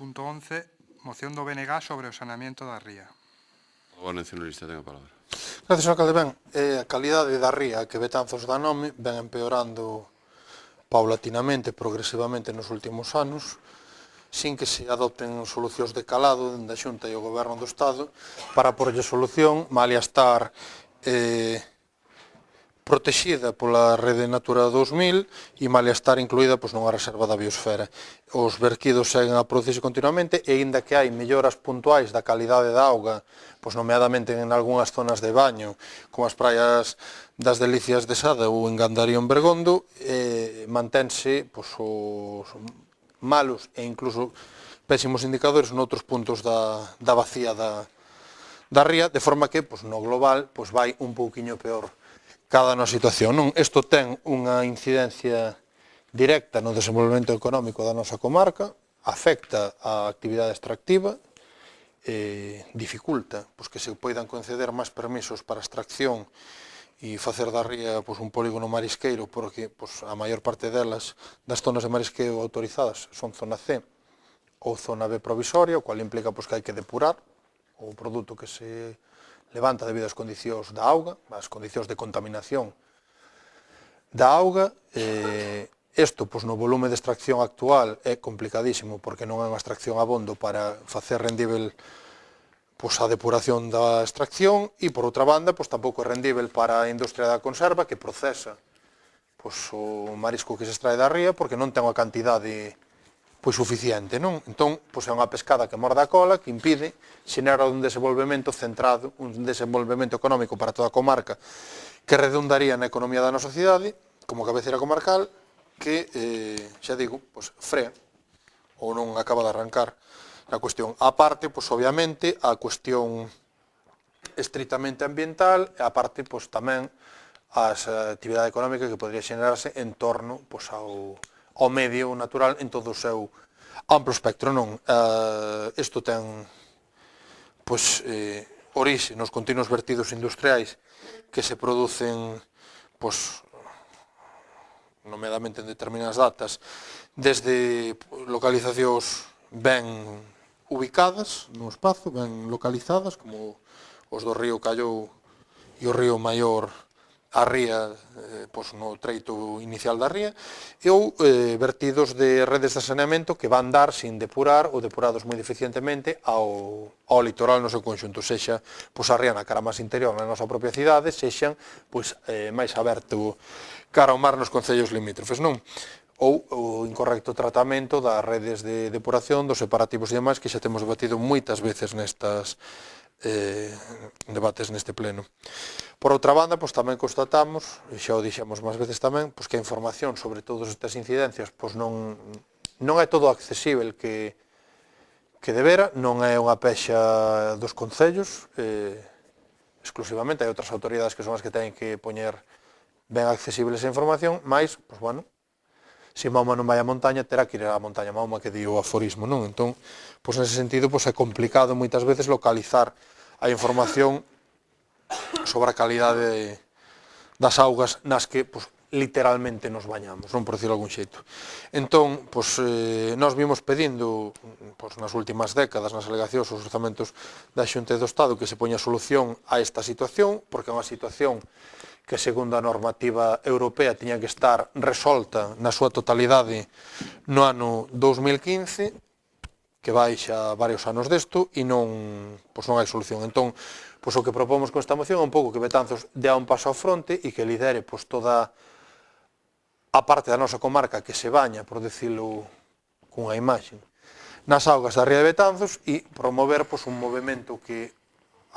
punto 11, moción do BNG sobre o saneamento da ría. O Goberno Nacionalista ten a palabra. Gracias, alcalde. Ben, a calidade da ría que Betanzos dá nome ven empeorando paulatinamente, progresivamente nos últimos anos, sin que se adopten solucións de calado dende a Xunta e o Goberno do Estado para porlle solución, malia estar protexida pola Rede Natura 2000 e malia estar incluída nunha reserva da biosfera. Os verquidos seguen a producirse continuamente e, aínda que hai melloras puntuais da calidade da auga, nomeadamente en algunhas zonas de baño, como as praias das Delicias de Sada ou en Gandarío en Bergondo, mantense os malos e incluso pésimos indicadores noutros puntos da bacía da ría, de forma que no global vai un pouquiño peor cada na situación. Isto ten unha incidencia directa no desenvolvemento económico da nosa comarca, afecta a actividade extractiva, dificulta que se poidan conceder máis permisos para extracción e facer da ría un polígono marisqueiro, porque a maior parte delas, das zonas de marisqueo autorizadas, son zona C ou zona B provisoria, o cual implica que hai que depurar o produto que se levanta debido ás condicións da auga, as condicións de contaminación da auga. Isto, no volume de extracción actual, é complicadísimo, porque non é unha extracción abondo para facer rendível a depuración da extracción, e, por outra banda, tampouco é rendível para a industria da conserva, que procesa o marisco que se extrae da ría, porque non ten unha cantidade suficiente, non? Entón, é unha pescada que morde a cola, que impide xenerar un desenvolvemento centrado, un desenvolvemento económico para toda a comarca, que redundaría na economía da nosa cidade, como cabeceira comarcal, que, xa digo, frea, ou non acaba de arrancar a cuestión. A parte, obviamente, a cuestión estritamente ambiental, e a parte, tamén, a actividade económica que podría xenerarse en torno ao medio natural en todo o seu amplo espectro. Isto ten orixe nos continuos vertidos industriais que se producen nomeadamente en determinadas datas desde localizacións ben ubicadas no espazo, ben localizadas, como os do río Callou e o río Maior a ría, no treito inicial da ría, ou vertidos de redes de saneamento que van dar sin depurar ou depurados moi deficientemente ao litoral no seu conxunto, sexa a ría na cara máis interior na nosa propia cidade, sexan máis aberto cara ao mar nos concellos limítrofes, non? Ou o incorrecto tratamento das redes de depuración, dos separativos e demais, que xa temos debatido moitas veces nestas debates neste pleno. Por outra banda, tamén constatamos, e xa o dixemos máis veces tamén, que a información sobre todas estas incidencias non é todo accesível que debera, non é unha pexa dos concellos exclusivamente, hai outras autoridades que son as que teñen que poñer ben accesible esa información, mas, se Mahoma non vai á montaña, terá que ir á montaña Mahoma, que di o aforismo, non? Entón, nese sentido, é complicado moitas veces localizar a información sobre a calidade das augas nas que, literalmente nos bañamos, non por decirlo de algún xeito. Entón, nós vimos pedindo, nas últimas décadas, nas alegacións, os orzamentos da Xunta e do Estado, que se poña solución a esta situación, porque é unha situación que, segundo a normativa europea, tiña que estar resolta na súa totalidade no ano 2015, que vai xa varios anos desto, e non hai solución. Entón, o que propomos con esta moción é un pouco que Betanzos dea un paso ao fronte e que lidere toda a parte da nosa comarca que se baña, por decirlo cunha imaxe, nas augas da ría de Betanzos, e promover un movimento que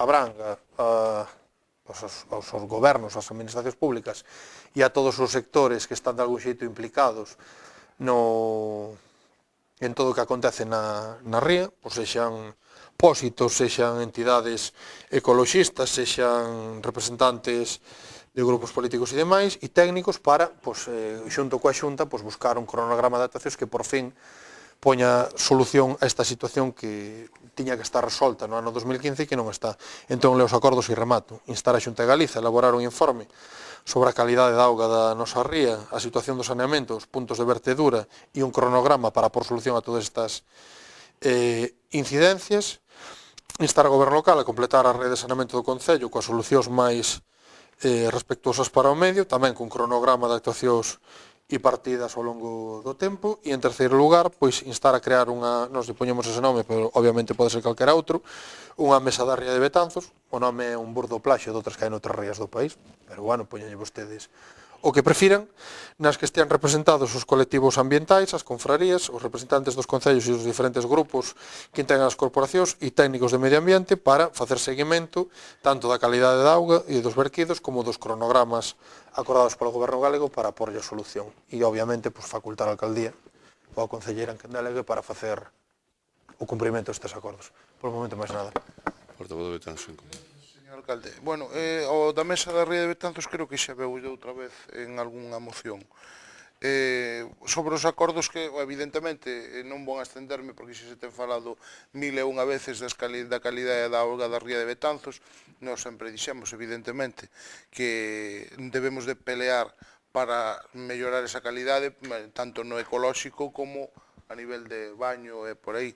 abranga aos gobernos, ás administracións públicas e a todos os sectores que están de algún xeito implicados en todo o que acontece na ría, sexan pósitos, sexan entidades ecoloxistas, sexan representantes de grupos políticos e demais, e técnicos para, xunto coa Xunta, buscar un cronograma de actuacións que por fin poña solución a esta situación que tiña que estar resolta no ano 2015 e que non está. Entón, leo os acordos e remato. Instar a Xunta de Galiza a elaborar un informe sobre a calidade da auga da nosa ría, a situación do saneamento, os puntos de vertedura e un cronograma para por solución a todas estas Incidencias, instar ao Goberno local a completar a rede de saneamento do Concello coas solucións máis respectuosas para o medio, tamén con cronograma de actuacións e partidas ao longo do tempo. E en terceiro lugar, pois instar a crear unha, nós lle poñemos ese nome, pero obviamente pode ser calquera outro, unha mesa da ría de Betanzos. O nome é un burdo plaxio de outras que hai noutras rías do país, pero bueno, poñenlle vostedes o que prefiran, nas que estean representados os colectivos ambientais, as confrarías, os representantes dos concellos e os diferentes grupos que integran as corporacións e técnicos de medio ambiente para facer seguimento tanto da calidade da auga e dos verquidos como dos cronogramas acordados polo Goberno galego para porlle a solución. E obviamente facultar a alcaldía ou a concelleira en que delegue para facer o cumprimento destes acordos. Por o momento máis nada. Portavoz de Betanzos en Común. Señor alcalde, bueno, o da mesa da ría de Betanzos creo que xa veu de outra vez en algunha moción. Sobre os acordos que, evidentemente, non vou a estenderme porque xa se ten falado 1001 veces da calidade da auga da ría de Betanzos. Nós sempre dixemos, evidentemente, que debemos de pelear para mellorar esa calidade, tanto no ecolóxico como a nivel de baño e por aí.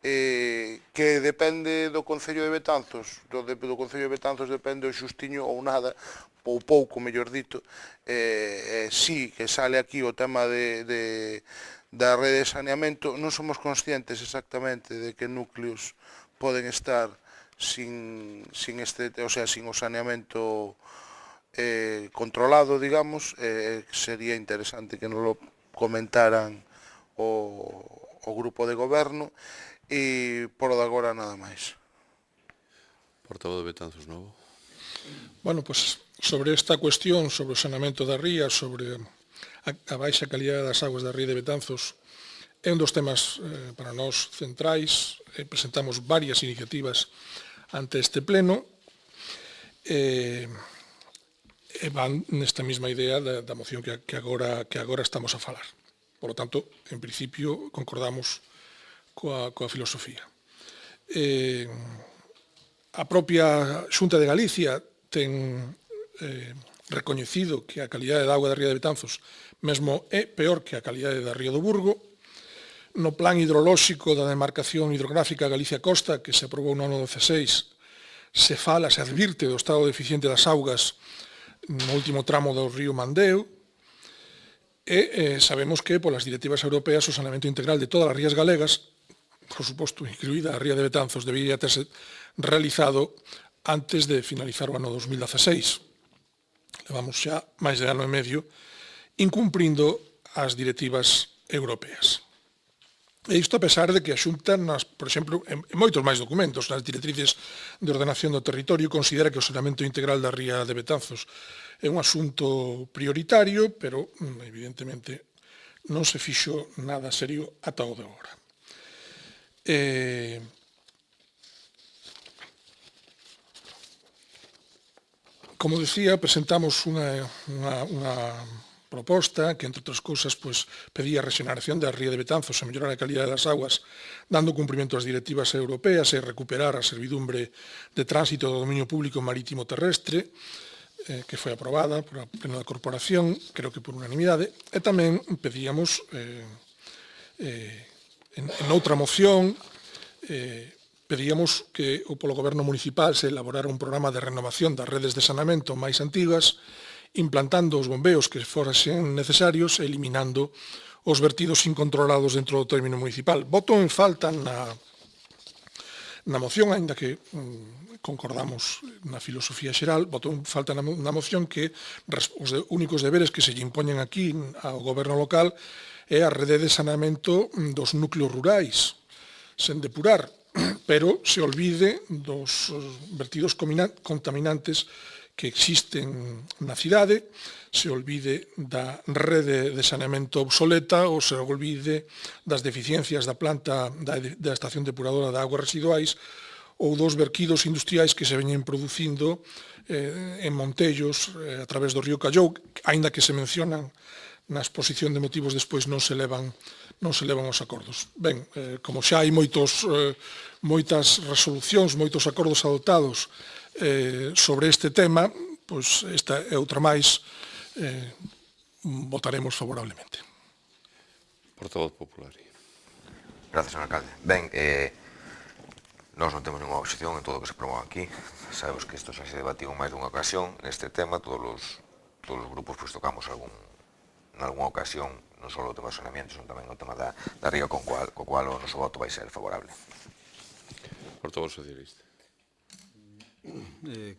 Que depende do Concello de Betanzos, do Concello de Betanzos depende o xustiño ou nada, ou pouco, mellor dito. Sí que sale aquí o tema da rede de saneamento, non somos conscientes exactamente de que núcleos poden estar sin o saneamento controlado, digamos. Sería interesante que nos lo comentaran o grupo de goberno. E por o de agora nada máis. Portavoz de Betanzos Novo. Bueno, pues sobre esta cuestión, sobre o saneamento da ría, sobre a baixa calidade das aguas da ría de Betanzos, é un dos temas para nós centrais. Presentamos varias iniciativas ante este pleno e van nesta mesma idea da moción que agora estamos a falar. Por lo tanto, en principio, concordamos coa filosofía. A propia Xunta de Galicia ten recoñecido que a calidade da auga da ría de Betanzos mesmo é peor que a calidade da ría do Burgo. No plan hidrolóxico da demarcación hidrográfica Galicia Costa, que se aprobou no ano 16, se advirte do estado deficiente das augas no último tramo do río Mandeo, e sabemos que polas directivas europeas o saneamento integral de todas as rías galegas, por suposto, incluída a ría de Betanzos, debería terse realizado antes de finalizar o ano 2016. Levamos xa máis de ano e medio incumprindo as directivas europeas. E isto a pesar de que a Xunta, por exemplo, en moitos máis documentos, nas directrices de ordenación do territorio, considera que o saneamento integral da ría de Betanzos é un asunto prioritario, pero, evidentemente, non se fixo nada serio ata o de agora. Como decía, presentamos unha proposta que, entre outras cousas, pedía a rexeneración da ría de Betanzos e mellorar a calidade das aguas, dando cumprimento ás directivas europeas e recuperar a servidumbre de tránsito do dominio público marítimo terrestre, que foi aprobada por a pleno da corporación, creo que por unanimidade, e tamén pedíamos en outra moción, pedíamos que polo Goberno municipal se elaborara un programa de renovación das redes de saneamento máis antigas, implantando os bombeos que fosen necesarios e eliminando os vertidos incontrolados dentro do término municipal. Voto en falta na moción, aínda que concordamos na filosofía xeral, voto en falta na moción que os únicos deberes que se lle impoñen aquí ao Goberno local é a rede de saneamento dos núcleos rurais, sen depurar, pero se olvide dos vertidos contaminantes que existen na cidade, se olvide da rede de saneamento obsoleta ou se olvide das deficiencias da planta da estación depuradora de aguas residuais ou dos verquidos industriais que se veñen producindo en Montellos a través do río Callou, aínda que se mencionan na exposición de motivos despois non se levan os acordos. Ben, como xa hai moitas resolucións, moitos acordos adoptados sobre este tema, pois esta é outra máis, votaremos favorablemente. Portavoz Popular. Gracias, señor alcalde. Ben, nós non temos ninguna obxección en todo o que se promove aquí. Sabemos que isto xa se debatió en máis dunha ocasión. Neste tema, todos os grupos tocamos en algunha ocasión, non só o tema do saneamiento, senón tamén o tema da ría, co cual o noso voto vai ser favorable. Portavoz socialista.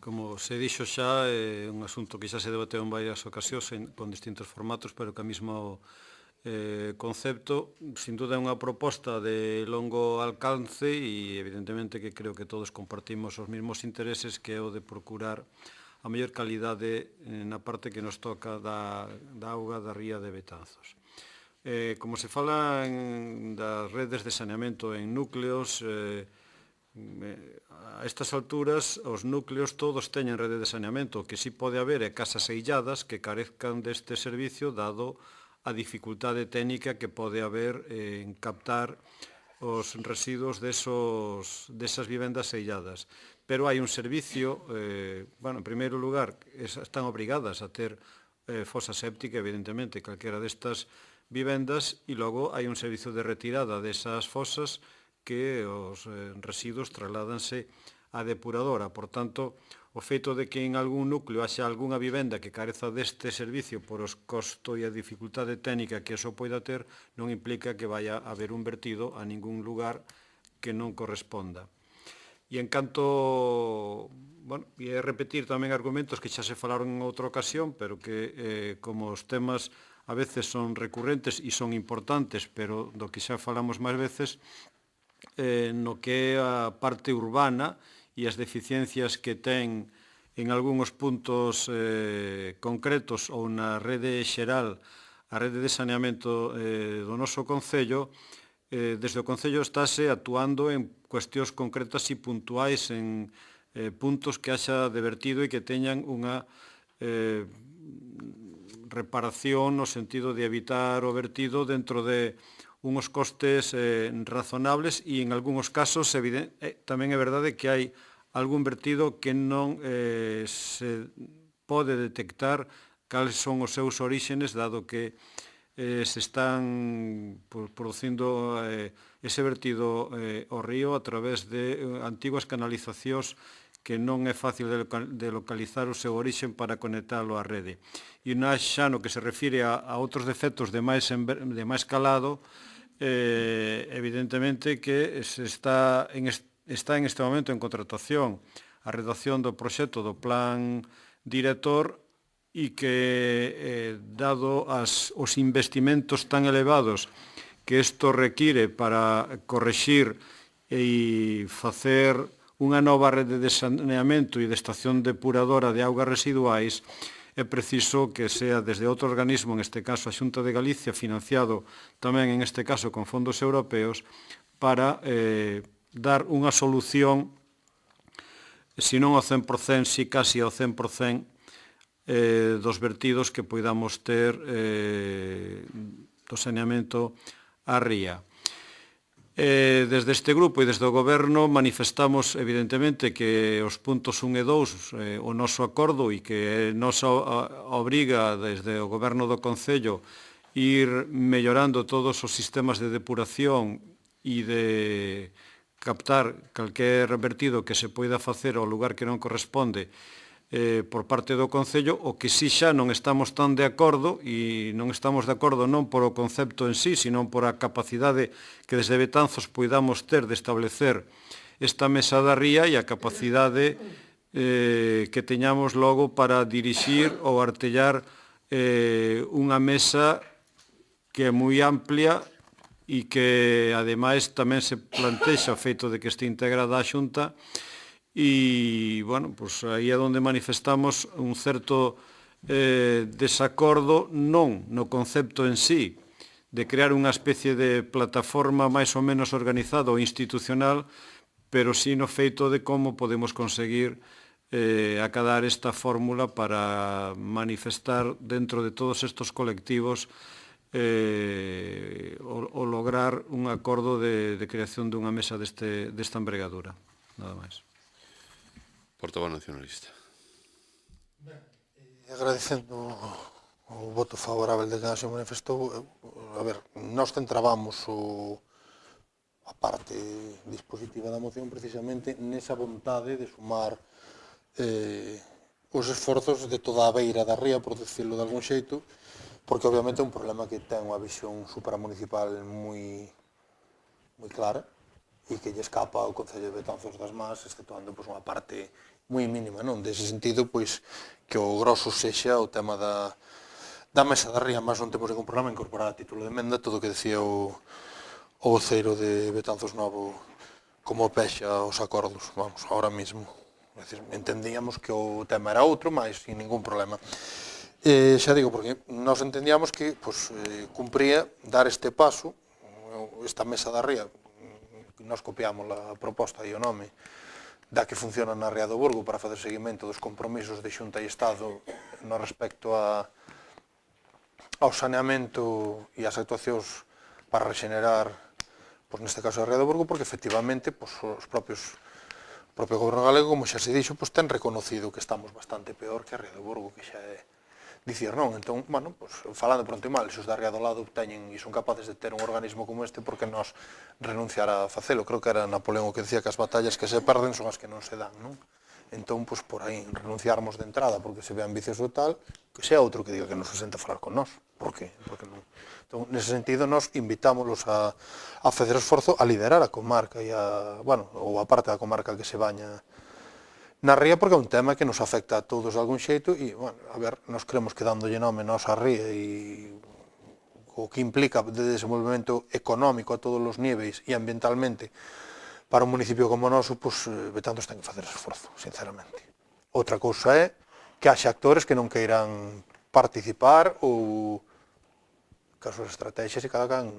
Como se dixo xa, é un asunto que xa se debateu en varias ocasións con distintos formatos, pero que a mesmo concepto, sin duda é unha proposta de longo alcance e evidentemente que creo que todos compartimos os mesmos intereses, que é o de procurar a mellor calidade na parte que nos toca da auga da ría de Betanzos. Como se fala das redes de saneamento en núcleos, a estas alturas os núcleos todos teñen rede de saneamento. O que si pode haber é casas eilladas que carezcan deste servicio, dado a dificultade técnica que pode haber en captar os residuos desas vivendas eilladas. Pero hai un servicio, en primeiro lugar, están obrigadas a ter fosa séptica, evidentemente, calquera destas vivendas, e logo hai un servicio de retirada desas fosas que os residuos trasládanse á depuradora. Por tanto, o feito de que en algún núcleo haxa algunha vivenda que careza deste servicio por os costos e a dificultade técnica que eso poida ter, non implica que vaya a haber un vertido a ningún lugar que non corresponda. E en canto, e repetir tamén argumentos que xa se falaron en outra ocasión, pero que como os temas a veces son recurrentes e son importantes, pero do que xa falamos máis veces, no que é a parte urbana e as deficiencias que ten en algúns puntos concretos ou na rede xeral, a rede de saneamento do noso Concello, desde o Concello estáse actuando en cuestións concretas e puntuais en puntos que haxa de vertido e que teñan unha reparación no sentido de evitar o vertido dentro de unhos costes razonables e en algúns casos tamén é verdade que hai algún vertido que non se pode detectar cales son os seus oríxenes, dado que se están producindo ese vertido ao río a través de antiguas canalizacións que non é fácil de localizar o seu orixen para conectalo á rede. E xa no que se refire a outros defectos de máis calado, evidentemente que está en este momento en contratación a redacción do proxecto do plan director e que, dado os investimentos tan elevados que isto require para correxir e facer unha nova rede de saneamento e de estación depuradora de augas residuais, é preciso que sea desde outro organismo, en este caso a Xunta de Galicia, financiado tamén en este caso con fondos europeos, para dar unha solución, se non ao 100%, si casi ao 100%, dos vertidos que poidamos ter do saneamento á ría. Desde este grupo e desde o Goberno manifestamos evidentemente que os puntos 1 e 2 o noso acordo e que nos obriga desde o Goberno do Concello ir mellorando todos os sistemas de depuración e de captar calquer vertido que se poida facer ao lugar que non corresponde por parte do Concello. O que si xa non estamos tan de acordo, e non estamos de acordo non por o concepto en sí, sino por a capacidade que desde Betanzos poidamos ter de establecer esta mesa da ría e a capacidade que teñamos logo para dirixir ou artellar unha mesa que é moi amplia e que ademais tamén se plantexa o feito de que este integrada a Xunta. E, aí é onde manifestamos un certo desacordo, non no concepto en sí, de crear unha especie de plataforma máis ou menos organizada ou institucional, pero sí no feito de como podemos conseguir acadar esta fórmula para manifestar dentro de todos estes colectivos o lograr un acordo de creación dunha mesa desta envergadura. Nada máis. Portavoz nacionalista. Agradecendo o voto favorable de que se manifestou, nós centrábamos a parte dispositiva da moción precisamente nesa vontade de sumar os esforzos de toda a beira da ría, por decirlo de algún xeito, porque obviamente é un problema que ten unha visión supramunicipal moi clara e que lle escapa ao Concello de Betanzos das Mas, exceptuando unha parte moi mínima, non? Dese sentido, que o grosso sexa o tema da mesa da ría, mas non temos ningún problema en incorporar a título de emenda todo o que decía o voceiro de Betanzos Novo como pexa os acordos, vamos, ahora mismo. É dicir, entendíamos que o tema era outro, mas sin ningún problema. Xa digo, porque nós entendíamos que cumpría dar este paso, esta mesa da ría, nós copiamos a proposta e o nome da que funciona na Ría do Burgo para facer seguimento dos compromisos de Xunta e Estado no respecto ao saneamento e as actuacións para regenerar, neste caso a Ría do Burgo, porque efectivamente o propio goberno galego, como xa se dixo, ten reconocido que estamos bastante peor que a Ría do Burgo, que xa é dicir non. Entón, falando pronto e mal, se os da Ría do Lado teñen e son capaces de ter un organismo como este, porque nós renunciar a facelo? Creo que era Napoleón o que decía que as batallas que se perden son as que non se dan, non? Entón, por aí, renunciarmos de entrada porque se ve ambicioso tal, que sea outro que diga que non se senta a falar con nós. Por qué? Porque non. Entón, nese sentido, nós invitámoslos a facer esforzo a liderar a comarca ou a parte da comarca que se baña na ría, porque é un tema que nos afecta a todos de algún xeito e, nós creemos que dándolle nome nós a ría e o que implica de desenvolvemento económico a todos os níveis e ambientalmente para un municipio como o noso, Betanzos ten que facer esforzo, sinceramente. Outra cousa é que haxa actores que non queiran participar ou que as súas estrategias e cada can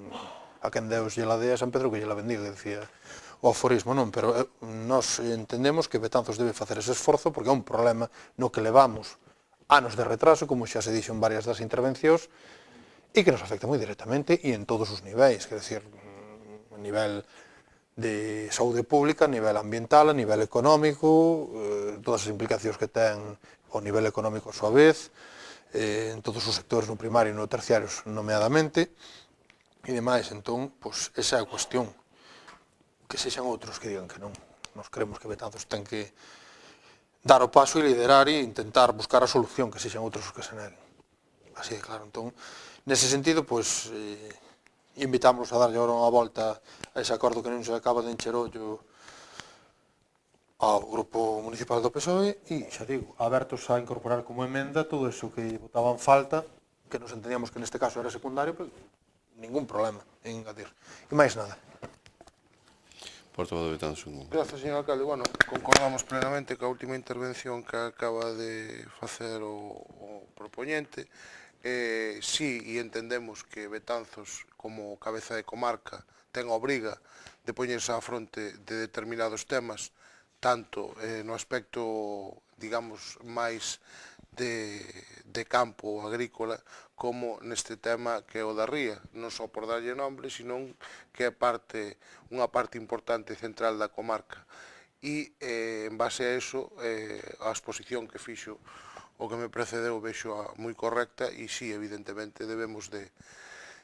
a quen Deus lle la dea San Pedro que lle la bendiga, que decía o aforismo, non? Pero nós entendemos que Betanzos debe facer ese esforzo porque é un problema no que levamos anos de retraso, como xa se dixo en varias das intervencións, e que nos afecta moi directamente e en todos os niveis, quer decir, a nivel de saúde pública, a nivel ambiental, a nivel económico, todas as implicacións que ten ao nivel económico a súa vez, en todos os sectores, no primario e no terciario, nomeadamente, e demais. Entón, esa é a cuestión. Que sexan outros que digan que non. Nos creemos que Betanzos ten que dar o paso e liderar e intentar buscar a solución, que sexan outros os que se neguen. Así de claro. Entón, nese sentido, invitámoslos a darlle agora unha volta a ese acordo que non se acaba de encher ollo ao Grupo Municipal do PSOE e, xa digo, abertos a incorporar como emenda todo eso que votaban falta, que nos entendíamos que neste caso era secundario, pero ningún problema en engadir. E máis nada. Portavoz de Betanzos. Gracias, señor alcalde. Concordamos plenamente coa última intervención que acaba de facer o propoñente. Sí, e entendemos que Betanzos, como cabeza de comarca, ten a obriga de poñerse á fronte de determinados temas, tanto no aspecto, digamos, máis de campo agrícola, como neste tema que é o da ría, non só por darlle nombre, sino que é unha parte importante e central da comarca. E, en base a eso, a exposición que fixo o que me precedeu vexo moi correcta e, sí, evidentemente, debemos de,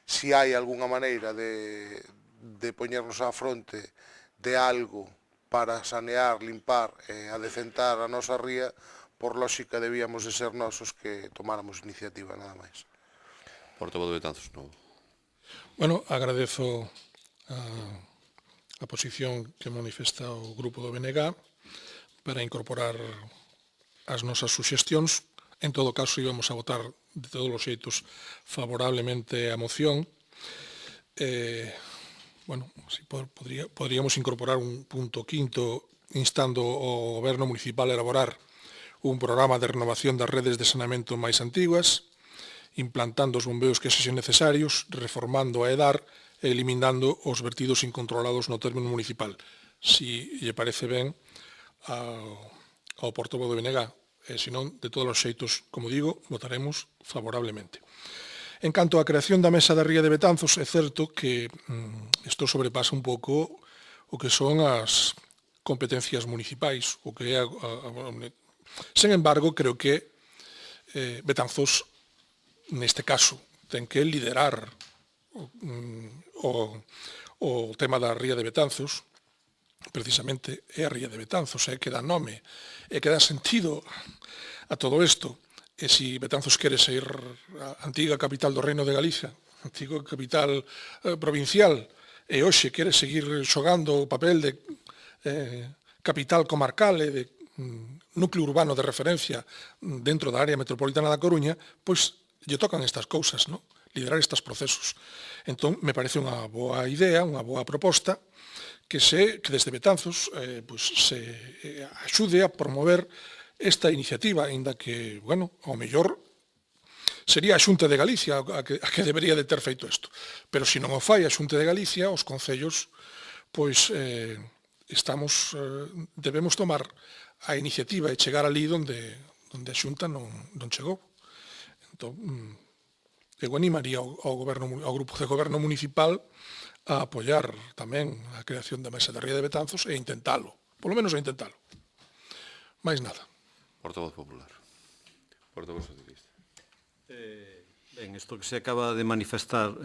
si hai algunha maneira de poñernos á fronte de algo para sanear, limpar, adecentar a nosa ría, por lógica debíamos de ser nosos que tomáramos iniciativa, nada máis. Portavoz de Betanzos Novo. Agradezo a posición que manifesta o Grupo do BNG para incorporar as nosas suxestións. En todo caso, íbamos a votar de todos os xeitos favorablemente a moción. Podríamos incorporar un punto quinto instando o Goberno Municipal a elaborar un programa de renovación das redes de saneamento máis antiguas, implantando os bombeos que sexen necesarios, reformando a EDAR e eliminando os vertidos incontrolados no término municipal. Si lle parece ben ao portavoz do BNG, e senón, de todos os xeitos, como digo, votaremos favorablemente. En canto á creación da Mesa da Ría de Betanzos, é certo que isto sobrepasa un pouco o que son as competencias municipais, o que é sen embargo, creo que Betanzos, neste caso, ten que liderar o o tema da ría de Betanzos, precisamente é a ría de Betanzos, é que dá nome, é que dá sentido a todo isto. E se Betanzos quere ser a antiga capital do Reino de Galicia, antiga capital provincial, e hoxe quere seguir xogando o papel de capital comarcal e de núcleo urbano de referencia dentro da área metropolitana da Coruña, pois lle tocan estas cousas, non? Liderar estes procesos. Entón, me parece unha boa idea, unha boa proposta, que desde Betanzos se axude a promover esta iniciativa, aínda que, bueno, ao mellor sería a Xunta de Galicia a que debería de ter feito isto. Pero se non o fai a Xunta de Galicia, os concellos, pois debemos tomar a iniciativa e chegar ali onde a Xunta non chegou. Entón, eu animaría ao grupo de goberno municipal a apoiar tamén a creación da Mesa da Ría de Betanzos e intentalo, polo menos a intentalo. Mais nada. Portavoz popular. Portavoz socialista. Ben, isto que se acaba de manifestar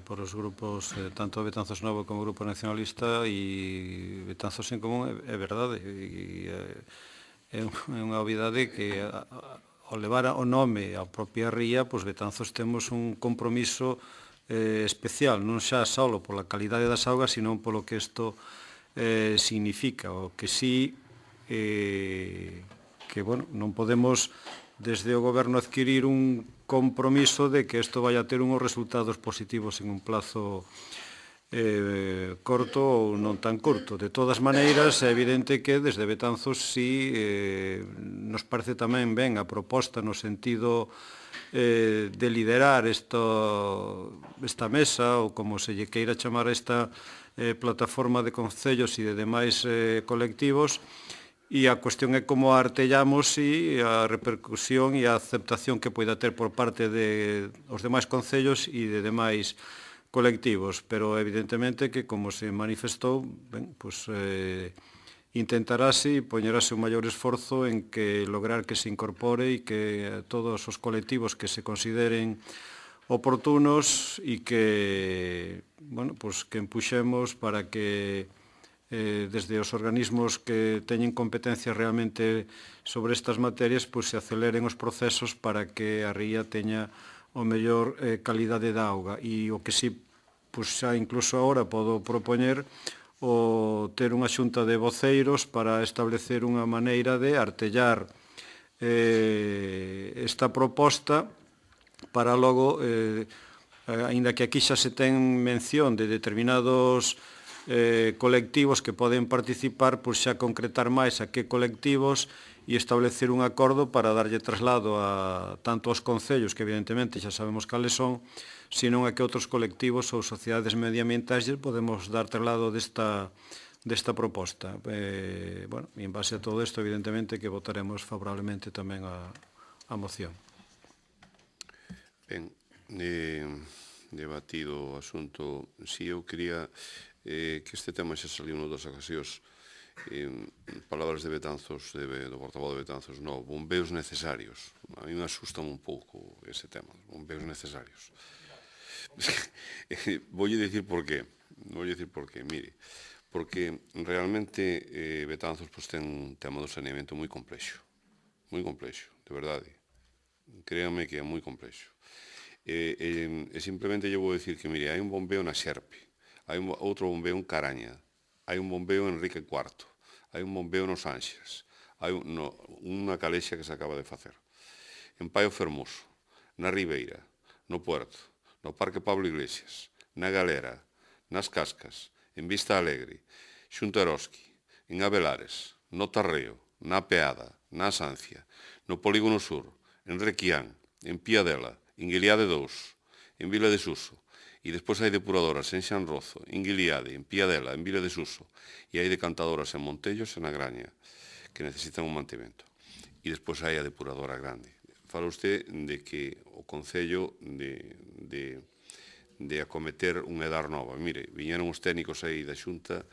por os grupos, tanto Betanzos Novo como o Grupo Nacionalista e Betanzos en Común, é verdade. É unha obviedade que ao levar o nome á propia ría, pois Betanzos temos un compromiso especial, non xa só pola calidade das augas, sino polo que isto significa. O que sí que, bueno, non podemos desde o goberno adquirir un compromiso de que isto vai a ter unhos resultados positivos en un plazo corto ou non tan curto. De todas maneiras, é evidente que desde Betanzos sí nos parece tamén ben a proposta no sentido de liderar esta mesa, ou como se lle queira chamar esta plataforma de concellos e de demais colectivos, e a cuestión é como a artellamos e a repercusión e a aceptación que poida ter por parte de os demais concellos e de demais colectivos, pero evidentemente que, como se manifestou, ben, pues, intentarase e poñerase un maior esforzo en que lograr que se incorpore e que todos os colectivos que se consideren oportunos e que, bueno, pues, que empuxemos para que desde os organismos que teñen competencias realmente sobre estas materias, pois se aceleren os procesos para que a ría teña o mellor calidade da auga. E o que si, pois xa incluso agora podo propoñer o ter unha xunta de voceiros para establecer unha maneira de artellar esta proposta para logo, aínda que aquí xa se ten mención de determinados colectivos que poden participar, pois xa concretar máis a que colectivos e establecer un acordo para darlle traslado tanto aos concellos, que evidentemente xa sabemos cales son, sino a que outros colectivos ou sociedades medioambientais podemos dar traslado desta proposta. Bueno, e en base a todo isto, evidentemente, que votaremos favorablemente tamén a moción. Ben, debatido o asunto, si eu quería que este tema xa saliu noutras ocasións, palabras de Betanzos, do portavoz de Betanzos, no, bombeos necesarios. A mí me asusta un pouco ese tema, bombeos necesarios. Voulle dicir por qué. Mire, porque realmente Betanzos ten un tema do saneamento moi complexo, de verdade. Créame que é moi complexo. E simplemente lle vou dicir que, mire, hai un bombeo na Xerpe, hai outro bombeo en Caraña, hai un bombeo en Enrique IV, hai un bombeo nos Ánxeles, hai unha calexa que se acaba de facer. En Paio Fermoso, na Ribeira, no Puerto, no Parque Pablo Iglesias, na Galera, nas Cascas, en Vista Alegre, xunto a Eroski, en Abelares, no Tarreo, na Peada, na Asancia, no Polígono Sur, en Requián, en Piadela, en Guiliade 2, en Vila de Suso, e despois hai depuradoras en Xanrozo, en Guiliade, en Piadela, en Vila de Suso, e hai decantadoras en Montellos e na Graña, que necesitan un mantemento. E despois hai a depuradora grande. Fala usted de que o Concello de acometer un edar nova. Mire, viñeron os técnicos aí da Xunta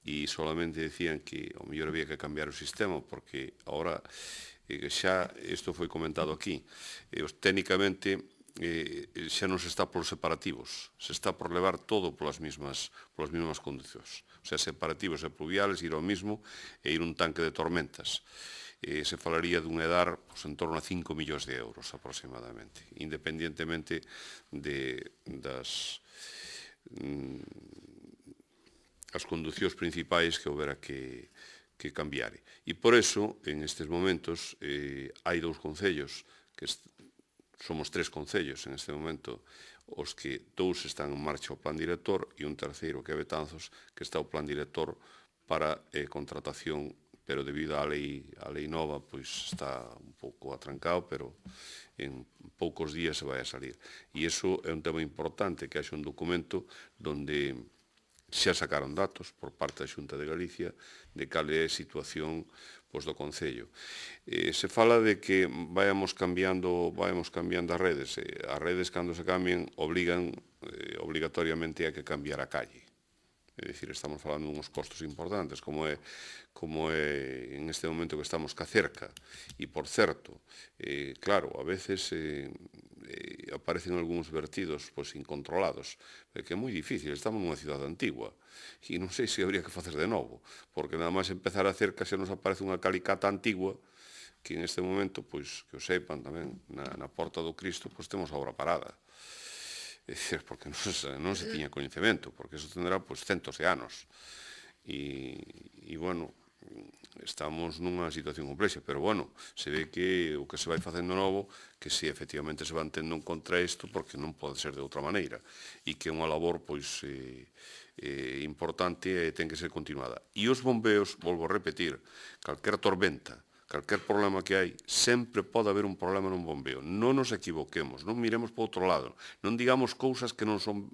e solamente decían que o mellor había que cambiar o sistema, porque agora xa isto foi comentado aquí, técnicamente xa non se está polos separativos, se está por levar todo polas mesmas condicións. O sea, separativos e pluviales, ir ao mismo e ir un tanque de tormentas. Se falaría dun EDAR en torno a 5 millóns de euros aproximadamente, independientemente das as conducións principais que houbera que cambiar. E por eso, en estes momentos, hai dous concellos que somos 3 concellos en este momento, os que 2 están en marcha o plan director e un terceiro que é Betanzos, que está o plan director para contratación, pero debido á lei nova, pois está un pouco atrancado, pero en poucos días se vai a salir. E iso é un tema importante, que haxe un documento donde xa sacaron datos por parte da Xunta de Galicia de cal é a situación do Concello. Se fala de que vayamos cambiando as redes. As redes, cando se cambien, obligan obligatoriamente a que cambiar a calle. É dicir, estamos falando de uns costos importantes, como é en este momento que estamos ca cerca. E, por certo, claro, a veces aparecen algúns vertidos incontrolados, que é moi difícil, estamos nunha cidade antigua, e non sei se habría que facer de novo, porque nada máis empezar a cerca xa nos aparece unha calicata antigua, que en este momento, que o sepan tamén, na Porta do Cristo, temos a obra parada. É dicir, porque non se tiña coñecemento, porque eso tendrá centos de anos. E, bueno, estamos nunha situación complexa, pero, bueno, se ve que o que se vai facendo novo, que si efectivamente se van tendo en contra isto, porque non pode ser de outra maneira, e que é unha labor, importante e ten que ser continuada. E os bombeos, volvo a repetir, calquer tormenta, calquer problema que hai, sempre pode haber un problema nun bombeo. Non nos equivoquemos, non miremos para outro lado, non digamos cousas que non son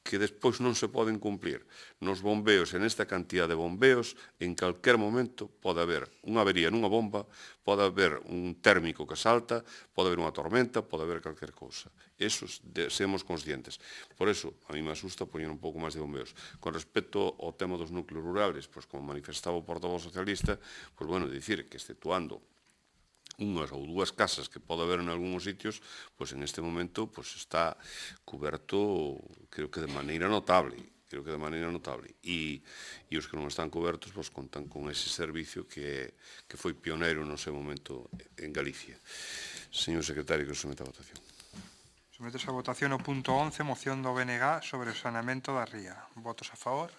que despois non se poden cumplir. Nos bombeos, en esta cantidad de bombeos, en calquer momento pode haber unha avería nunha bomba, pode haber un térmico que salta, pode haber unha tormenta, pode haber calquer cousa. Eso semos conscientes. Por eso, a mí me asusta poñer un pouco máis de bombeos. Con respecto ao tema dos núcleos rurales, como manifestaba o portavoz socialista, dicir que exceptuando unhas ou dúas casas que pode haber en algúns sitios, en este momento está cuberto, creo que de maneira notable. E os que non están cobertos contan con ese servicio que foi pioneiro no seu momento en Galicia. Señor secretario, que somete a votación. Sometes a votación o punto 11, moción do BNG sobre o saneamento da ría. Votos a favor?